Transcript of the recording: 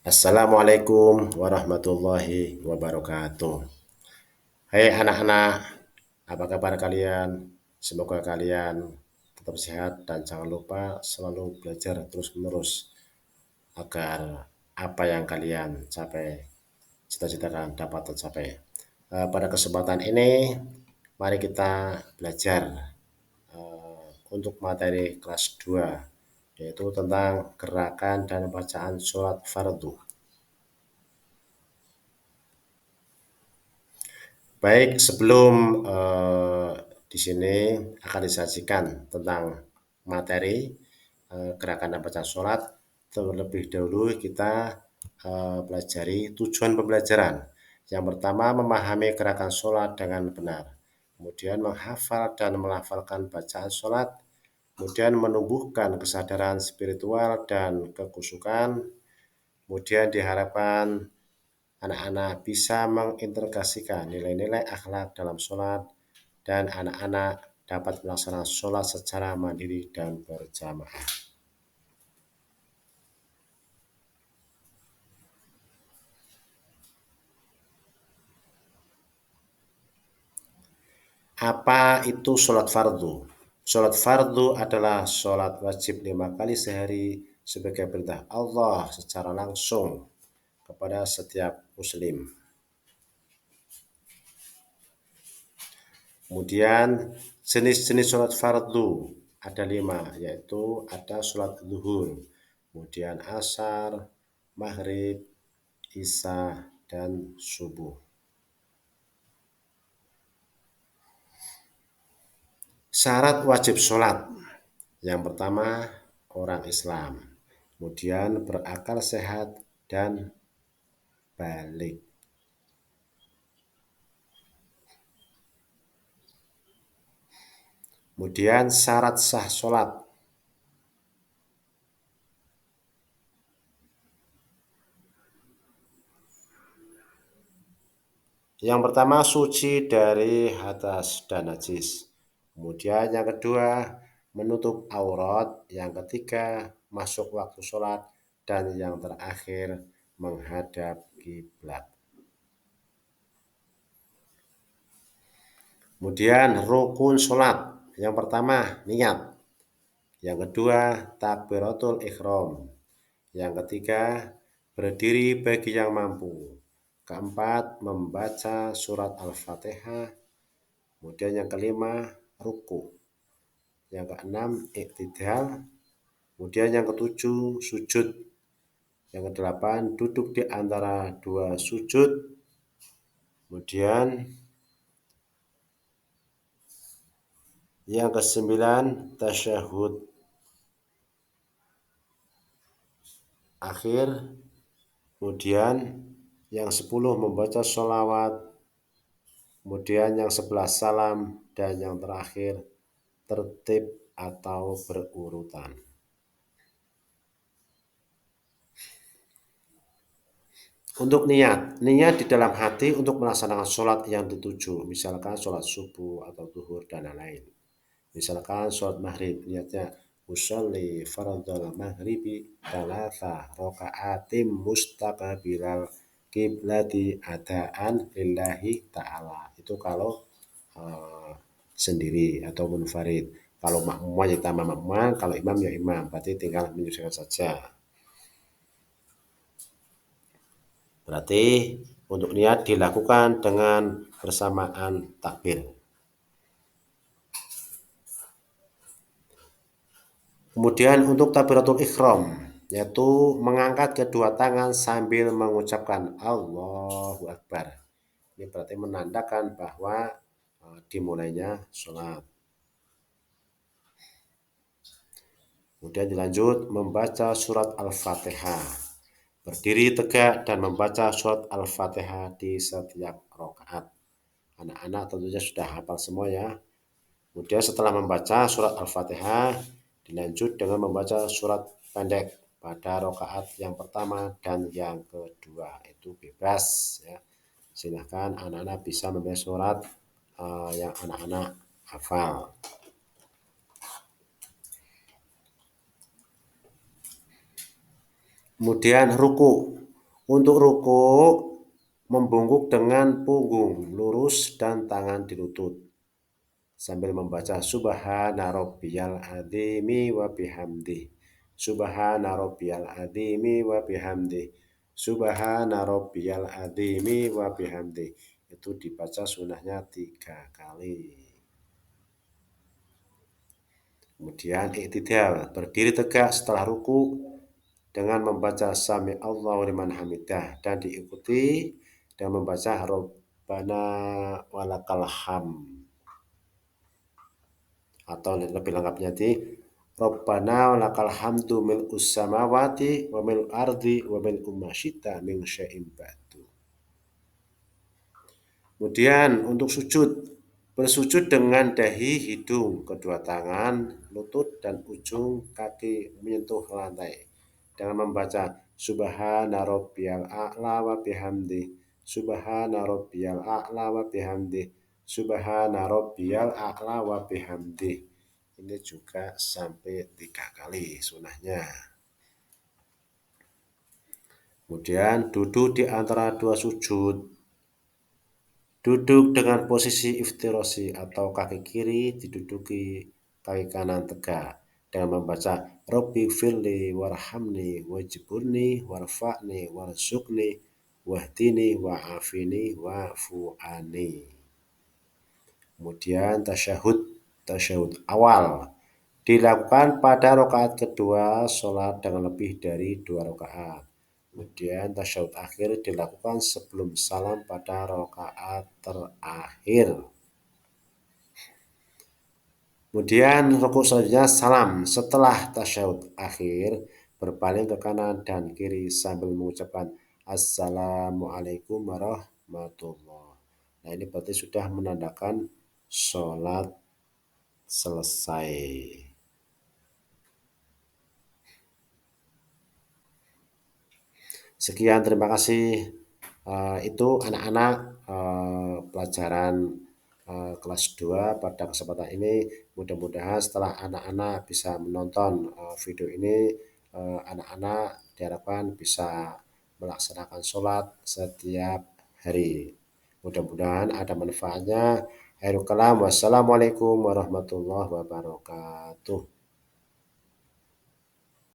Assalamualaikum warahmatullahi wabarakatuh. Hai anak-anak, apa kabar kalian? Semoga kalian tetap sehat dan jangan lupa selalu belajar terus-menerus agar apa yang kalian capai, cita-citakan dapat tercapai. Pada kesempatan ini, mari kita belajar untuk materi kelas 2, yaitu tentang gerakan dan bacaan sholat fardu. Baik, sebelum di sini akan disajikan tentang materi gerakan dan bacaan sholat, terlebih dahulu kita pelajari tujuan pembelajaran. Yang pertama, memahami gerakan sholat dengan benar. Kemudian menghafal dan melafalkan bacaan sholat. Kemudian menumbuhkan kesadaran spiritual dan kekusukan. Kemudian diharapkan anak-anak bisa mengintegrasikan nilai-nilai akhlak dalam sholat dan anak-anak dapat melaksanakan sholat secara mandiri dan berjamaah. Apa itu sholat fardu? Sholat fardu adalah sholat wajib 5 kali sehari sebagai perintah Allah secara langsung kepada setiap muslim. Kemudian jenis-jenis sholat fardu ada 5, yaitu ada sholat zuhur, kemudian asar, maghrib, isya, dan subuh. Syarat wajib sholat. Yang pertama, orang Islam. Kemudian berakal sehat dan balik. Kemudian syarat sah sholat. Yang pertama, suci dari hadas dan najis. Kemudian yang kedua, menutup aurat. Yang ketiga, masuk waktu sholat. Dan yang terakhir, menghadap kiblat. Kemudian rukun sholat. Yang pertama, niat. Yang kedua, takbiratul ihram. Yang ketiga, berdiri bagi yang mampu. Keempat, membaca surat Al-Fatihah. Kemudian yang kelima, ruku. Yang keenam, iktidal. Kemudian yang ketujuh, sujud. Yang kedelapan, duduk di antara dua sujud. Kemudian yang kesembilan, tasyahud akhir. Kemudian yang 10 membaca sholawat. Kemudian yang 11 salam. Dan yang terakhir tertib atau berurutan. Untuk niat di dalam hati untuk melaksanakan sholat yang dituju, misalkan sholat subuh atau zuhur dan lain-lain. Misalkan sholat maghrib, niatnya usolli fardhal maghribi thalatha raka'atim mustaqbilal kiblati adaan lillahi ta'ala. Itu kalau sendiri atau munfarid. Kalau makmum ya tambah makmum, kalau imam ya imam, berarti tinggal menyesuaikan saja. Berarti untuk niat dilakukan dengan bersamaan takbir. Kemudian untuk takbiratul ihram, yaitu mengangkat kedua tangan sambil mengucapkan Allahu Akbar. Ini berarti menandakan bahwa dimulainya sholat. Kemudian dilanjut membaca surat Al-Fatihah. Berdiri tegak dan membaca surat Al-Fatihah di setiap rakaat. Anak-anak tentunya sudah hafal semua ya. Kemudian setelah membaca surat Al-Fatihah, dilanjut dengan membaca surat pendek pada rakaat yang pertama dan yang kedua. Itu bebas ya. Silahkan anak-anak bisa membaca surat yang anak-anak hafal. Kemudian ruku. Untuk ruku, membungkuk dengan punggung lurus dan tangan di lutut sambil membaca Subhana rabbiyal adzimi wa bihamdi. Subhana rabbiyal adzimi wa bihamdi. Subhana rabbiyal adzimi wa bihamdi. Itu dibaca sunahnya 3 kali. Kemudian i'tidal, berdiri tegak setelah ruku dengan membaca Sami Allahu liman hamidah dan diikuti dengan membaca Rabbana walakal hamd, atau lebih lengkapnya di Rabbana walakal hamdu mil'us samawati wa mil'ul ardi wa mil'u ma syi'ta min syai'in ba'du. Kemudian untuk sujud, bersujud dengan dahi, hidung, kedua tangan, lutut, dan ujung kaki menyentuh lantai dengan membaca Subhana rabbiyal a'la wa bihamdi. Subhana rabbiyal a'la wa bihamdi. Subhana rabbiyal a'la wa bihamdi. Ini juga sampai 3 kali sunahnya. Kemudian duduk di antara dua sujud. Duduk dengan posisi iftirosi atau kaki kiri diduduki kaki kanan tegak dengan membaca Robbi firli warhamni wajburni warfa'ni warzuqni wahdini wa'afini wa'fu'ani. Kemudian tasyahud awal dilakukan pada rakaat kedua sholat dengan lebih dari 2 rakaat. Kemudian tasyahud akhir dilakukan sebelum salam pada rakaat terakhir. Kemudian rukuk selanjutnya salam setelah tasyahud akhir, berpaling ke kanan dan kiri sambil mengucapkan Assalamualaikum warahmatullahi. Nah, ini berarti sudah menandakan sholat selesai. Sekian, terima kasih. Itu anak-anak pelajaran kelas 2 pada kesempatan ini. Mudah-mudahan setelah anak-anak bisa menonton video ini, anak-anak diharapkan bisa melaksanakan sholat setiap hari. Mudah-mudahan ada manfaatnya. Akhirul kalam, wassalamualaikum warahmatullahi wabarakatuh.